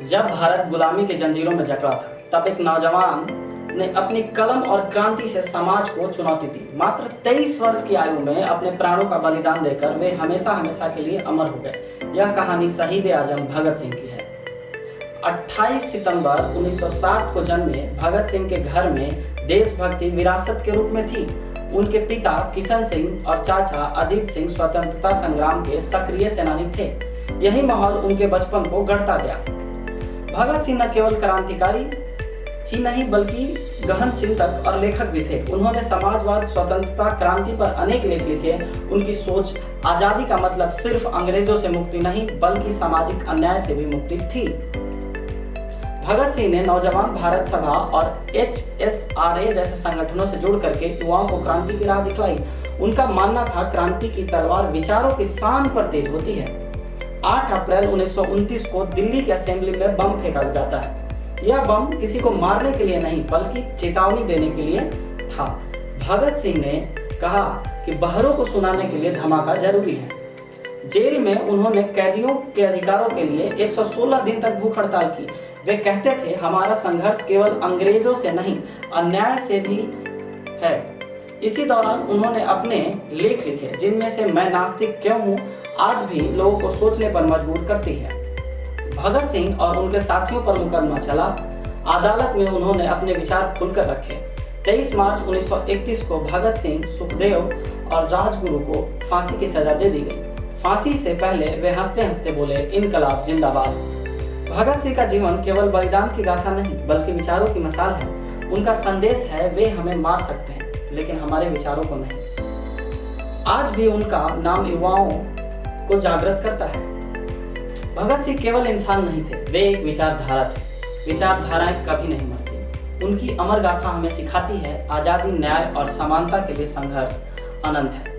जब भारत गुलामी के जंजीरों में जकड़ा था, तब एक नौजवान ने अपनी कलम और क्रांति से समाज को चुनौती दी। मात्र 23 वर्ष की आयु में अपने प्राणों का बलिदान देकर वे हमेशा हमेशा के लिए अमर हो गए। यह कहानी शहीद आजम भगत सिंह की है। 28 सितंबर 1907 को जन्मे भगत सिंह के घर में देशभक्ति विरासत के रूप में थी। उनके पिता किशन सिंह और चाचा अजीत सिंह स्वतंत्रता संग्राम के सक्रिय सेनानी थे। यही माहौल उनके बचपन को गढ़ता गया। भगत सिंह न केवल क्रांतिकारी ही नहीं बल्कि गहन चिंतक और लेखक भी थे। उन्होंने समाजवाद, स्वतंत्रता, क्रांति पर अनेक लेख लिखे। उनकी सोच आजादी का मतलब सिर्फ अंग्रेजों से मुक्ति नहीं बल्कि सामाजिक अन्याय से भी मुक्ति थी। भगत सिंह ने नौजवान भारत सभा और HSRA जैसे संगठनों से जुड़ करके युवाओं को क्रांति की राह दिखलाई। उनका मानना था क्रांति की तलवार विचारों की शान पर तेज होती है। 8 अप्रैल 1929 को दिल्ली की असेंबली में बम फेंका जाता है। यह बम किसी को मारने के लिए नहीं बल्कि चेतावनी देने के लिए था। भगत सिंह ने कहा कि बहरों को सुनाने के लिए धमाका जरूरी है। जेल में उन्होंने कैदियों के अधिकारों के लिए 116 दिन तक भूख हड़ताल की। वे कहते थे, हमारा संघर्ष केवल अंग्रेजों से नहीं अन्याय से भी है। इसी दौरान उन्होंने अपने लेख लिखे जिनमें से मैं नास्तिक क्यों हूँ आज भी लोगों को सोचने पर मजबूर करती है। भगत सिंह और उनके साथियों पर मुकदमा चला। अदालत में उन्होंने अपने विचार खुलकर रखे। 23 मार्च 1931 को भगत सिंह, सुखदेव और राजगुरु को फांसी की सजा दे दी गई। फांसी से पहले वे हंसते हंसते बोले, इनकलाब जिंदाबाद। भगत सिंह का जीवन केवल बलिदान की गाथा नहीं बल्कि विचारों की मिसाल है। उनका संदेश है, वे हमें मार सकते हैं लेकिन हमारे विचारों को नहीं। आज भी उनका नाम युवाओं को जागृत करता है। भगत सिंह केवल इंसान नहीं थे, वे एक विचारधारा थे। विचारधाराएं कभी नहीं मरती। उनकी अमर गाथा हमें सिखाती है, आजादी, न्याय और समानता के लिए संघर्ष अनंत है।